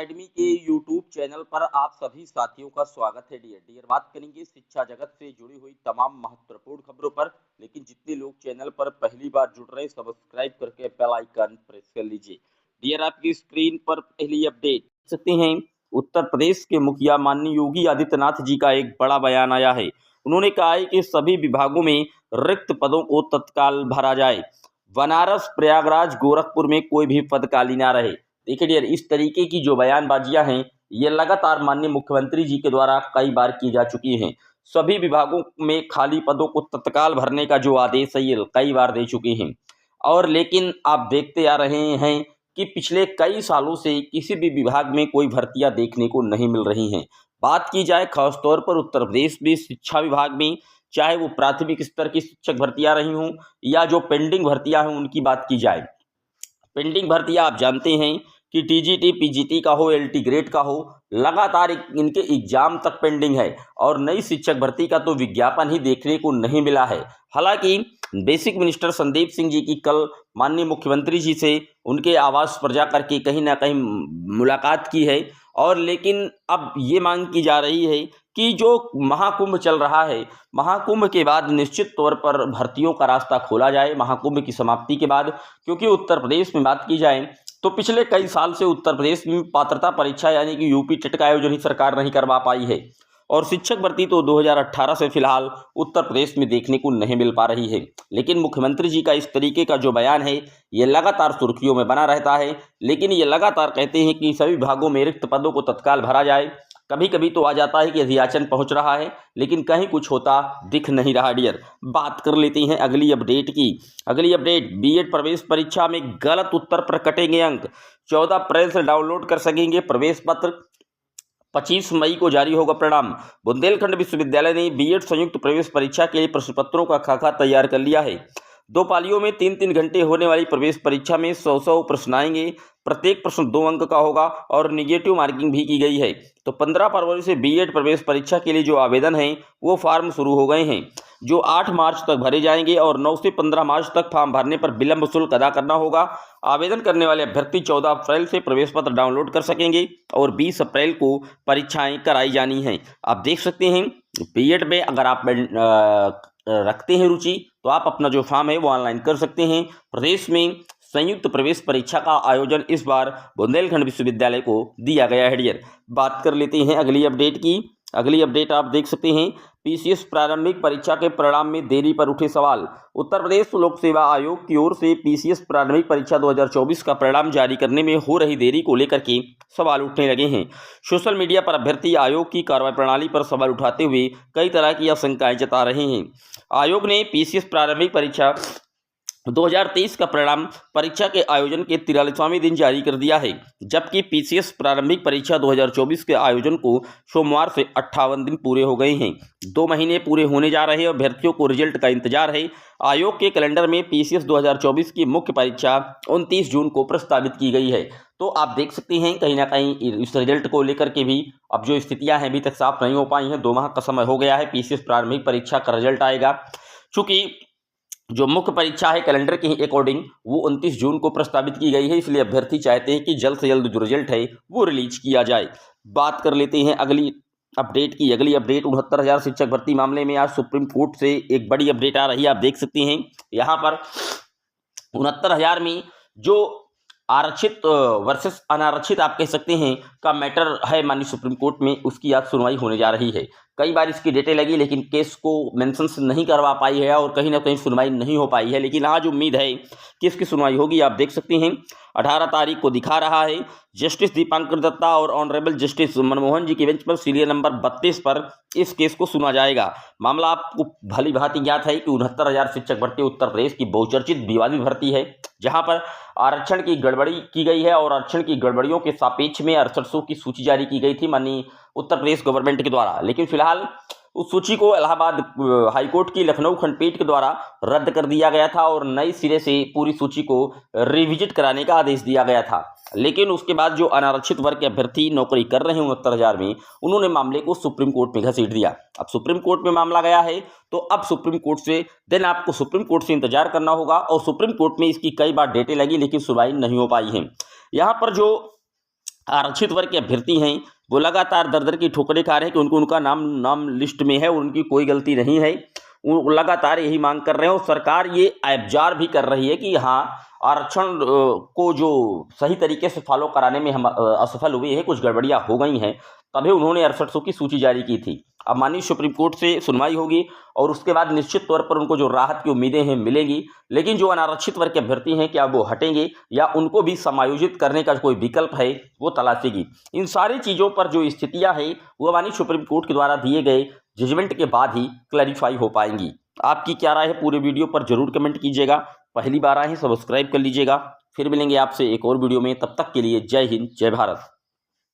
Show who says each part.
Speaker 1: Academy के YouTube channel पर आप सभी साथियों का स्वागत है। डियर बात करेंगे शिक्षा जगत से जुड़ी हुई तमाम महत्वपूर्ण खबरों पर। लेकिन जितने लोग चैनल पर पहली बार जुड़ रहे हैं, सब्सक्राइब करके बेल आइकन प्रेस कर लीजिए। डियर आपकी स्क्रीन पर पहली अपडेट देख सकते हैं। उत्तर प्रदेश के मुखिया माननीय योगी आदित्यनाथ जी का एक बड़ा बयान आया है। उन्होंने कहा है कि सभी विभागों में रिक्त पदों को तत्काल भरा जाए। बनारस, प्रयागराज, गोरखपुर में कोई भी पद खाली ना रहे। देखिए डियर, इस तरीके की जो बयानबाजियां हैं, ये लगातार माननीय मुख्यमंत्री जी के द्वारा कई बार की जा चुकी हैं। सभी विभागों में खाली पदों को तत्काल भरने का जो आदेश है, ये कई बार दे चुके हैं। और लेकिन आप देखते आ रहे हैं कि पिछले कई सालों से किसी भी विभाग में कोई भर्तियां देखने को नहीं मिल रही हैं। बात की जाए खासतौर पर उत्तर प्रदेश में शिक्षा विभाग में, चाहे वो प्राथमिक स्तर की शिक्षक भर्तियां रही हों या जो पेंडिंग भर्तियां हैं उनकी बात की जाए। पेंडिंग भर्तियां आप जानते हैं कि टीजीटी, पीजीटी का हो, एलटी ग्रेड का हो, लगातार इनके एग्जाम तक पेंडिंग है। और नई शिक्षक भर्ती का तो विज्ञापन ही देखने को नहीं मिला है। हालांकि बेसिक मिनिस्टर संदीप सिंह जी की कल माननीय मुख्यमंत्री जी से उनके आवास पर जाकर के कहीं ना कहीं मुलाकात की है। और लेकिन अब ये मांग की जा रही है कि जो महाकुंभ चल रहा है, महाकुंभ के बाद निश्चित तौर पर भर्तियों का रास्ता खोला जाए महाकुंभ की समाप्ति के बाद। क्योंकि उत्तर प्रदेश में बात की जाए तो पिछले कई साल से उत्तर प्रदेश में पात्रता परीक्षा यानी कि यूपी टेट का आयोजन ही सरकार नहीं करवा पाई है। और शिक्षक भर्ती तो 2018 से फिलहाल उत्तर प्रदेश में देखने को नहीं मिल पा रही है। लेकिन मुख्यमंत्री जी का इस तरीके का जो बयान है, ये लगातार सुर्खियों में बना रहता है। लेकिन ये लगातार कहते हैं कि सभी विभागों में रिक्त पदों को तत्काल भरा जाए। कभी कभी तो आ जाता है कि अभियाचन पहुंच रहा है, लेकिन कहीं कुछ होता दिख नहीं रहा। डियर, बात कर लेते हैं अगली अपडेट की। अगली अपडेट, बीएड प्रवेश परीक्षा में गलत उत्तर पर कटेंगे अंक। 14 अप्रैल से डाउनलोड कर सकेंगे प्रवेश पत्र। 25 मई को जारी होगा परिणाम। बुंदेलखंड विश्वविद्यालय ने बीएड संयुक्त प्रवेश परीक्षा के लिए प्रश्न पत्रों का खाका तैयार कर लिया है। 2 पालियों में 3-3 घंटे होने वाली प्रवेश परीक्षा में 100 प्रश्न आएंगे। प्रत्येक प्रश्न 2 अंक का होगा और निगेटिव मार्किंग भी की गई है। तो 15 फरवरी से बीएड प्रवेश परीक्षा के लिए जो आवेदन है वो फॉर्म शुरू हो गए हैं, जो 8 मार्च तक भरे जाएंगे। और 9 से 15 मार्च तक फॉर्म भरने पर विलंब शुल्क अदा करना होगा। आवेदन करने वाले अभ्यर्थी 14 अप्रैल से प्रवेश पत्र डाउनलोड कर सकेंगे और 20 अप्रैल को परीक्षाएं कराई जानी हैं। आप देख सकते हैं बीएड में अगर आप रखते हैं रुचि, तो आप अपना जो फॉर्म है वो ऑनलाइन कर सकते हैं। प्रदेश में संयुक्त प्रवेश परीक्षा का आयोजन इस बार बुंदेलखंड विश्वविद्यालय को दिया गया है। डियर, बात कर लेते हैं अगली अपडेट की। अगली अपडेट आप देख सकते हैं, पीसीएस प्रारंभिक परीक्षा के परिणाम में देरी पर उठे सवाल। उत्तर प्रदेश लोक सेवा आयोग की ओर से पीसीएस प्रारंभिक परीक्षा 2024 का परिणाम जारी करने में हो रही देरी को लेकर के सवाल उठने लगे हैं। सोशल मीडिया पर अभ्यर्थी आयोग की कार्रवाई प्रणाली पर सवाल उठाते हुए कई तरह की आशंकाएं जता रहे हैं। आयोग ने पीसीएस प्रारंभिक परीक्षा 2023 का परिणाम परीक्षा के आयोजन के 43वां दिन जारी कर दिया है, जबकि पीसीएस प्रारंभिक परीक्षा 2024 के आयोजन को सोमवार से 58 दिन पूरे हो गए हैं। 2 महीने पूरे होने जा रहे हैं और अभ्यर्थियों को रिजल्ट का इंतजार है। आयोग के कैलेंडर में पीसीएस 2024 की मुख्य परीक्षा 29 जून को प्रस्तावित की गई है। तो आप देख सकते हैं कहीं ना कहीं इस रिजल्ट को लेकर के भी अब जो स्थितियां हैं अभी तक साफ नहीं हो पाई हैं। 2 माह का समय हो गया है, पीसीएस प्रारंभिक परीक्षा का रिजल्ट आएगा। चूंकि जो मुख्य परीक्षा है कैलेंडर के अकॉर्डिंग वो 29 जून को प्रस्तावित की गई है, इसलिए अभ्यर्थी चाहते हैं कि जल्द से जल्द जो रिजल्ट है वो रिलीज किया जाए। बात कर लेते हैं अगली अपडेट की। अगली अपडेट 69,000 शिक्षक भर्ती मामले में आज सुप्रीम कोर्ट से एक बड़ी अपडेट आ रही है। आप देख सकते हैं यहाँ पर 69,000 में जो आरक्षित वर्सेस अनारक्षित आप कह सकते हैं का मैटर है माननीय सुप्रीम कोर्ट में, उसकी आज सुनवाई होने जा रही है। कई बार इसकी डेटें लगी लेकिन केस को मेंशन नहीं करवा पाई है और कहीं ना कहीं सुनवाई नहीं हो पाई है। लेकिन आज उम्मीद है कि इसकी सुनवाई होगी। आप देख सकते हैं 18 तारीख को दिखा रहा है। जस्टिस दीपांकर दत्ता और ऑनरेबल जस्टिस मनमोहन जी की बेंच पर सीरियल नंबर 32 पर इस केस को सुना जाएगा। मामला आपको भली भांति ज्ञात है कि 69,000 शिक्षक भर्ती उत्तर प्रदेश की बहुचर्चित विवादित भर्ती है, जहां पर आरक्षण की गड़बड़ी की गई है और आरक्षण की गड़बड़ियों के सापेक्ष में 6800 की सूची जारी की गई थी माननीय उत्तर प्रदेश गवर्नमेंट के द्वारा। लेकिन फिलहाल उस सूची को इलाहाबाद हाईकोर्ट की लखनऊ खंडपीठ के द्वारा रद्द कर दिया गया था और नई सिरे से पूरी सूची को रिविजिट कराने का आदेश दिया गया था। लेकिन उसके बाद जो अनारक्षित वर्ग के अभ्यर्थी नौकरी कर रहे हैं 69,000 में, उन्होंने मामले को सुप्रीम कोर्ट में घसीट दिया। अब सुप्रीम कोर्ट में मामला गया है तो अब सुप्रीम कोर्ट से आपको सुप्रीम कोर्ट से इंतजार करना होगा। और सुप्रीम कोर्ट में इसकी कई बार डेटें लगी लेकिन सुनवाई नहीं हो पाई है। यहाँ पर जो आरक्षित वर्ग के अभ्यर्थी हैं वो लगातार दर की ठोकरें खा रहे हैं कि उनका नाम लिस्ट में है और उनकी कोई गलती नहीं है। वो लगातार यही मांग कर रहे हैं और सरकार ये एब्जार भी कर रही है कि हाँ, आरक्षण को जो सही तरीके से फॉलो कराने में हम असफल हुए हैं, कुछ गड़बड़ियां हो गई हैं, तभी उन्होंने 6800 की सूची जारी की थी। अब माननीय सुप्रीम कोर्ट से सुनवाई होगी और उसके बाद निश्चित तौर पर उनको जो राहत की उम्मीदें हैं मिलेंगी। लेकिन जो अनारक्षित वर्ग के अभ्यर्थी हैं, क्या वो हटेंगे या उनको भी समायोजित करने का कोई विकल्प है, वो तलाशेगी। इन सारी चीज़ों पर जो स्थितियां हैं वो माननीय सुप्रीम कोर्ट के द्वारा दिए गए जजमेंट के बाद ही क्लैरिफाई हो पाएंगी। आपकी क्या राय है पूरे वीडियो पर जरूर कमेंट कीजिएगा। पहली बार आए हैं सब्सक्राइब कर लीजिएगा। फिर मिलेंगे आपसे एक और वीडियो में, तब तक के लिए जय हिंद जय भारत।